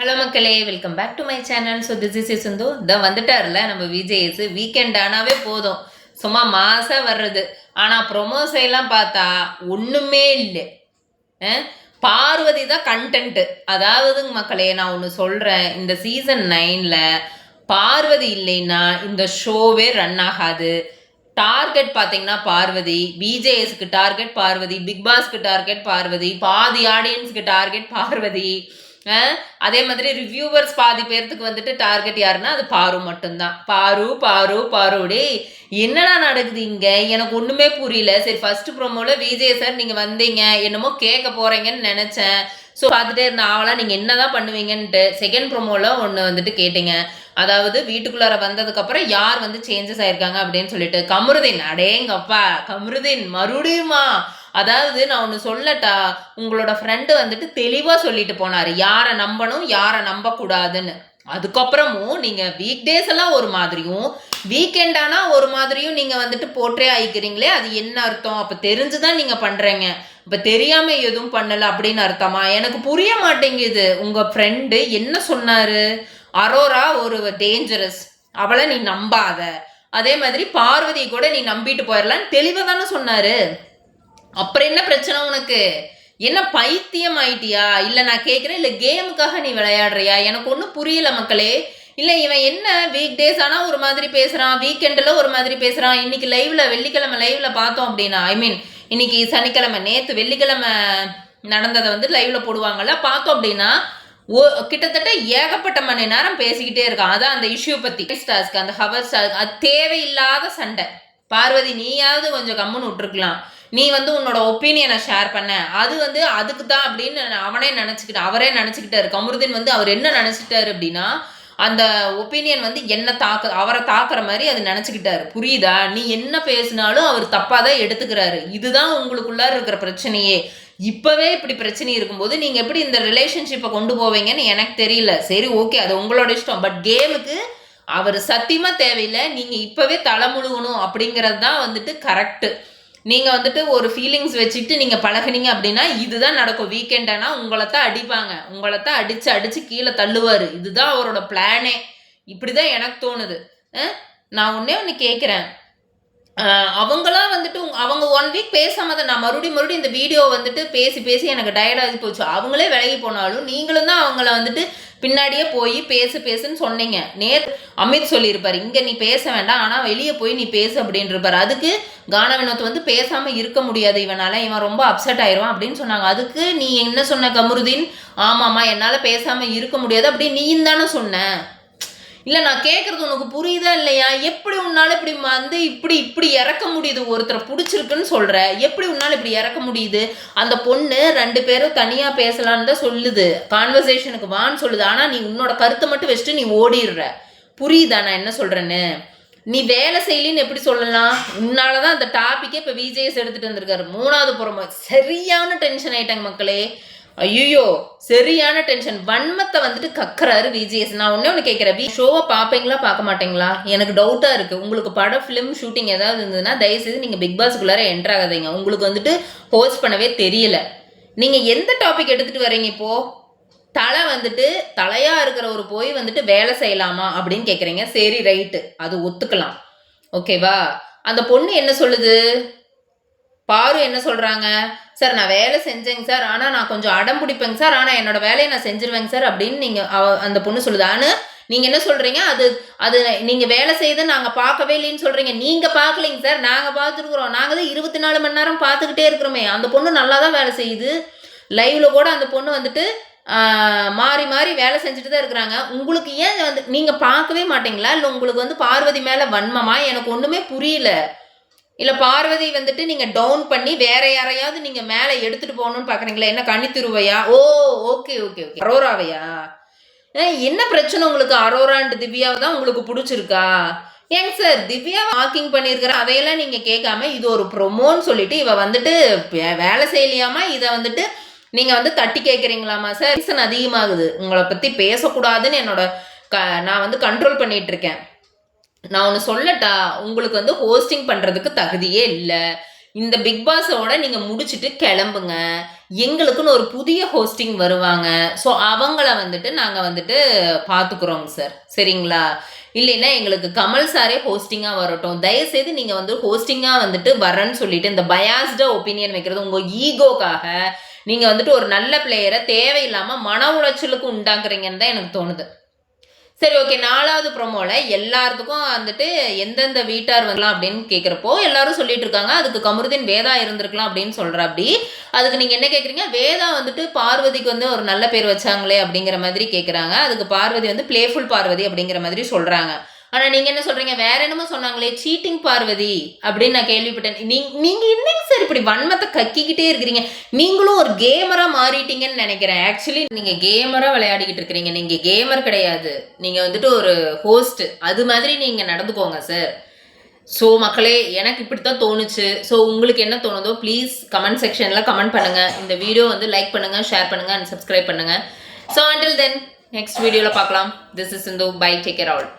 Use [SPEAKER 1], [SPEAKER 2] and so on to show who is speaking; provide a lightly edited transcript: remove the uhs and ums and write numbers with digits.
[SPEAKER 1] Hello மக்களே, welcome back to my channel. So this is Sindhu. இதான் வந்துட்டார்ல நம்ம விஜேஎஸ். வீக்கெண்ட் ஆனாவே போதும், சும்மா மாசாக வர்றது. ஆனால் ப்ரொமோஸ் எல்லாம் பார்த்தா ஒன்றுமே இல்லை. பார்வதி தான் கண்டென்ட்டு. அதாவது மக்களே, நான் ஒன்று சொல்கிறேன். இந்த சீசன் 9ல் பார்வதி இல்லைன்னா இந்த ஷோவே ரன் ஆகாது. டார்கெட் பார்த்தீங்கன்னா பார்வதி, விஜேஎஸ்க்கு டார்கெட் பார்வதி, பிக் பாஸ்க்கு டார்கெட் பார்வதி, பாதி ஆடியன்ஸுக்கு டார்கெட் பார்வதி. அதே மாதிரி ரிவ்யூவர்ஸ் பாதி பேர்த்துக்கு வந்துட்டு டார்கெட் யாருன்னா அது பாரு மட்டும்தான். பாரு பாரு பாருடே, என்னடா நடக்குது இங்கே, எனக்கு ஒன்றுமே புரியல. சரி, ஃபர்ஸ்ட் ப்ரோமோவில் விஜய் சார் நீங்கள் வந்தீங்க, என்னமோ கேட்க போகிறீங்கன்னு நினச்சேன். ஸோ பார்த்துட்டே இருந்த ஆவலாம் நீங்கள் என்ன தான் பண்ணுவீங்கன்ட்டு. செகண்ட் ப்ரோமோவில் ஒன்று வந்துட்டு கேட்டீங்க, அதாவது வீட்டுக்குள்ளார வந்ததுக்கப்புறம் யார் வந்து சேஞ்சஸ் ஆயிருக்காங்க அப்படின்னு சொல்லிட்டு. கமருதீன், அடேங்கப்பா கமருதீன் மறுபடியுமா? அதாவது நான் ஒன்று சொல்லட்டா, உங்களோட ஃப்ரெண்டு வந்துட்டு தெளிவாக சொல்லிட்டு போனார் யாரை நம்பணும் யாரை நம்பக்கூடாதுன்னு. அதுக்கப்புறமும் நீங்கள் வீக் டேஸ் எல்லாம் ஒரு மாதிரியும் வீக்கெண்ட் ஆனால் ஒரு மாதிரியும் நீங்கள் வந்துட்டு போற்றே ஆயிக்கிறீங்களே, அது என்ன அர்த்தம்? அப்போ தெரிஞ்சுதான் நீங்கள் பண்ணுறீங்க, இப்போ தெரியாமல் எதுவும் பண்ணலை அப்படின்னு அர்த்தமா? எனக்கு புரிய மாட்டேங்குது. உங்கள் ஃப்ரெண்டு என்ன சொன்னார்? அரோரா ஒரு டேஞ்சரஸ், அவளை நீ நம்பாத. அதே மாதிரி பார்வதி கூட நீ நம்பிட்டு போயிடலான்னு தெளிவாக தானே சொன்னார். அப்புறம் என்ன பிரச்சனை உனக்கு? என்ன பைத்தியம் ஆயிட்டியா? இல்லை நான் கேட்குறேன், இல்லை கேமுக்காக நீ விளையாடுறியா? எனக்கு ஒன்றும் புரியல மக்களே. இல்லை இவன் என்ன வீக் டேஸ் ஆனால் ஒரு மாதிரி பேசுகிறான், வீக்கெண்டில் ஒரு மாதிரி பேசுகிறான். இன்னைக்கு லைவில் வெள்ளிக்கிழமை லைவில் பார்த்தோம் அப்படின்னா, ஐ மீன் இன்னைக்கு சனிக்கிழமை, நேற்று வெள்ளிக்கிழமை நடந்ததை வந்து லைவில் போடுவாங்கல்ல, பார்த்தோம் அப்படின்னா கிட்டத்தட்ட ஏகப்பட்ட மணி நேரம் பேசிக்கிட்டே இருக்கான். அதான் அந்த இஷ்யூ பற்றி, ஸ்டார்ஸ்க்கு அந்த ஹவர் ஸ்டார், அது தேவையில்லாத சண்டை. பார்வதி நீயாவது கொஞ்சம் கம்முன்னு விட்டுருக்கலாம். நீ வந்து உன்னோட ஒப்பீனியனை ஷேர் பண்ண, அது வந்து அதுக்கு தான் அப்படின்னு அவரே நினச்சிக்கிட்டாரு. கமருதீன் வந்து அவர் என்ன நினச்சிட்டாரு அப்படின்னா, அந்த ஒப்பீனியன் வந்து அவரை தாக்குற மாதிரி அது நினச்சிக்கிட்டாரு. புரியுதா? நீ என்ன பேசினாலும் அவர் தப்பாக தான் எடுத்துக்கிறாரு. இதுதான் உங்களுக்குள்ளார இருக்கிற பிரச்சனையே. இப்போவே இப்படி பிரச்சனை இருக்கும்போது நீங்கள் எப்படி இந்த ரிலேஷன்ஷிப்பை கொண்டு போவீங்கன்னு எனக்கு தெரியல. சரி, ஓகே, அது உங்களோட இஷ்டம். பட் கேமுக்கு அவர் சத்தியமாக தேவையில்லை. நீங்கள் இப்போவே தலை முழுகணும் அப்படிங்கிறது தான் வந்துட்டு கரெக்டு. நீங்கள் வந்துட்டு ஒரு ஃபீலிங்ஸ் வச்சுக்கிட்டு நீங்கள் பழகுனீங்க அப்படின்னா இதுதான் நடக்கும். வீக்கெண்டானா உங்களைத்தான் அடிப்பாங்க, உங்களைத்தான் அடித்து கீழே தள்ளுவார். இதுதான் அவரோட பிளானே. இப்படி தான் எனக்கு தோணுது. நான் ஒன்று கேட்குறேன், அவங்களாம் வந்துட்டு அவங்க 1 வீக் பேசாம தான், நான் மறுபடியும் இந்த வீடியோ வந்துட்டு பேசி எனக்கு டயர்டாகி போச்சு. அவங்களே விலகி போனாலும் நீங்களும் தான் அவங்கள வந்துட்டு பின்னாடியே போய் பேசுன்னு சொன்னீங்க. அமித் சொல்லியிருப்பார், இங்கே நீ பேச வேண்டாம், ஆனால் வெளியே போய் நீ பேசு அப்படின்னு இருப்பார். அதுக்கு கான வினோத் வந்து பேசாமல் இருக்க முடியாது இவனால், இவன் ரொம்ப அப்செட் ஆயிடுவான் அப்படின்னு சொன்னாங்க. அதுக்கு நீ என்ன சொன்ன கமருதீன்? ஆமாம்மா, என்னால் பேசாமல் இருக்க முடியாது அப்படின்னு நீயும் தானே சொன்ன. இல்லை நான் கேட்குறது உனக்கு புரியுதா இல்லையா? எப்படி உன்னால் இப்படி வந்து இப்படி இறக்க முடியுது? ஒருத்தரை பிடிச்சிருக்குன்னு சொல்கிற, எப்படி உன்னால் இப்படி இறக்க முடியுது? அந்த பொண்ணு 2 பேரும் தனியாக பேசலான்னு தான் சொல்லுது, கான்வர்சேஷனுக்கு வான்னு சொல்லுது. ஆனால் நீ உன்னோட கருத்தை மட்டும் வச்சுட்டு நீ ஓடிடுற. புரியுதா நான் என்ன சொல்கிறேன்னு? நீ வேலை செய்யலின்னு எப்படி சொல்லலாம்? உன்னால தான் அந்த டாப்பிக்கே இப்போ விஜேஎஸ் எடுத்துகிட்டு வந்திருக்காரு. 3வது புறமா சரியான டென்ஷன் ஆயிட்டாங்க மக்களே. ஐயோ, சரியான டென்ஷன். வன்மத்தை வந்துட்டு கக்குறாரு விஜிஎஸ். நான் ஒன்று கேட்குறேன், ஷோவை பார்ப்பீங்களா பார்க்க மாட்டீங்களா? எனக்கு டவுட்டாக இருக்குது. உங்களுக்கு படம் ஃபிலிம் ஷூட்டிங் ஏதாவது இருந்ததுன்னா தயவுசெய்து நீங்கள் பிக் பாஸ்க்குள்ளார என்ட்ரு ஆகாதீங்க. உங்களுக்கு வந்துட்டு ஹோஸ்ட் பண்ணவே தெரியல. நீங்கள் எந்த டாபிக் எடுத்துகிட்டு வரீங்க இப்போது? வந்துட்டு தலையாக இருக்கிற ஒரு போய் வந்துட்டு வேலை செய்யலாமா அப்படின்னு கேட்குறீங்க. சரி, ரைட்டு, அது ஒத்துக்கலாம், ஓகேவா? அந்த பொண்ணு என்ன சொல்லுது? பாரு என்ன சொல்கிறாங்க? சார் நான் வேலை செஞ்சேங்க சார், ஆனால் நான் கொஞ்சம் அடம் பிடிப்பேங்க சார், ஆனால் என்னோட வேலையை நான் செஞ்சிருவேங்க சார் அப்படின்னு அந்த பொண்ணு சொல்லுது. ஆனால் நீங்கள் என்ன சொல்கிறீங்க? அது நீங்கள் வேலை செய்து நாங்கள் பார்க்கவே இல்லைன்னு சொல்கிறீங்க. நீங்கள் பார்க்கலைங்க சார், நாங்கள் பார்த்துருக்குறோம். நாங்கள் தான் 24 மணி நேரம் பார்த்துக்கிட்டே இருக்கிறோமே. அந்த பொண்ணு நல்லா தான் வேலை செய்யுது. லைவில் கூட அந்த பொண்ணு வந்துட்டு மாறி வேலை செஞ்சுட்டு தான் இருக்கிறாங்க. உங்களுக்கு ஏன் வந்து நீங்கள் பார்க்கவே மாட்டீங்களா? இல்லை உங்களுக்கு வந்து பார்வதி மேலே வன்மமா? எனக்கு ஒன்றுமே புரியல. இல்லை பார்வதி வந்துட்டு நீங்கள் டவுன் பண்ணி வேற யாரையாவது நீங்கள் மேலே எடுத்துகிட்டு போகணும்னு பார்க்குறீங்களா? என்ன கனித்திருவையா? ஓகே, அரோராவையா? என்ன பிரச்சனை உங்களுக்கு? அரோரான்ட்டு திவ்யாவை தான் உங்களுக்கு பிடிச்சிருக்கா? ஏங்க சார், திவ்யா வாக்கிங் பண்ணியிருக்கிற அதையெல்லாம் நீங்கள் கேட்காம இது ஒரு ப்ரொமோன்னு சொல்லிட்டு இவ வந்துட்டு வேலை செய்யலையாமா, இதை வந்துட்டு நீங்கள் வந்து தட்டி கேட்குறீங்களாமா சார்? ரீசன் அதிகமாகுது. உங்களை பற்றி பேசக்கூடாதுன்னு நான் வந்து கண்ட்ரோல் பண்ணிட்டு இருக்கேன். நான் ஒன்று சொல்லட்டா, உங்களுக்கு வந்து ஹோஸ்டிங் பண்ணுறதுக்கு தகுதியே இல்லை. இந்த பிக் பாஸோட நீங்க முடிச்சுட்டு கிளம்புங்க, எங்களுக்குன்னு ஒரு புதிய ஹோஸ்டிங் வருவாங்க, ஸோ அவங்கள வந்துட்டு நாங்க வந்துட்டு பார்த்துக்குறோங்க சார், சரிங்களா? இல்லைன்னா எங்களுக்கு கமல் சாரே ஹோஸ்டிங்காக வரட்டும், தயவுசெய்து நீங்கள் வந்து ஹோஸ்டிங்காக வந்துட்டு வரேன்னு சொல்லிட்டு இந்த பயாஸ்டாக ஒப்பீனியன் வைக்கிறது உங்கள் ஈகோக்காக நீங்கள் வந்துட்டு ஒரு நல்ல பிளேயரை தேவையில்லாமல் மன உளைச்சலுக்கு உண்டாக்குறீங்கன்னு தான் எனக்கு தோணுது. சரி, ஓகே. 4வது ப்ரோமோல எல்லாத்துக்கும் வந்துட்டு எந்தெந்த வீட்டார் வரலாம் அப்படின்னு கேட்குறப்போ எல்லாரும் சொல்லிட்டு இருக்காங்க, அதுக்கு கமருதீன் வேதா இருந்திருக்கலாம் அப்படின்னு சொல்றாப்படி. அதுக்கு நீங்க என்ன கேட்குறீங்க, வேதா வந்துட்டு பார்வதிக்கு வந்து ஒரு நல்ல பேர் வச்சாங்களே அப்படிங்கிற மாதிரி கேட்குறாங்க. அதுக்கு பார்வதி வந்து பிளேஃபுல் பார்வதி அப்படிங்கிற மாதிரி சொல்றாங்க. ஆனா நீங்க என்ன சொல்றீங்க, வேற என்னமோ சொன்னாங்களே சீட்டிங் பார்வதி அப்படின்னு நான் கேள்விப்பட்டேன். நீங்க என்னங்க சார் இப்படி வன்மத்தை கக்கிக்கிட்டே இருக்கிறீங்க? நீங்களும் ஒரு கேமரா மாறிட்டீங்கன்னு நினைக்கிறேன். ஆக்சுவலி நீங்க கேமரா விளையாடிக்கிட்டு இருக்கிறீங்க, நீங்க கேமர் கிடையாது, நீங்க வந்துட்டு ஒரு ஹோஸ்ட். அது மாதிரி நீங்க நடந்துக்கோங்க சார். ஸோ மக்களே, எனக்கு இப்படித்தான் தோணுச்சு. ஸோ உங்களுக்கு என்ன தோணுதோ ப்ளீஸ் கமெண்ட் செக்ஷனில் கமெண்ட் பண்ணுங்க. இந்த வீடியோ வந்து லைக் பண்ணுங்க, ஷேர் பண்ணுங்க அண்ட் சப்ஸ்கிரைப் பண்ணுங்க. ஸோ அண்டில் தென் நெக்ஸ்ட் வீடியோவில் பார்க்கலாம். This is Sindhu. Bye, take care all.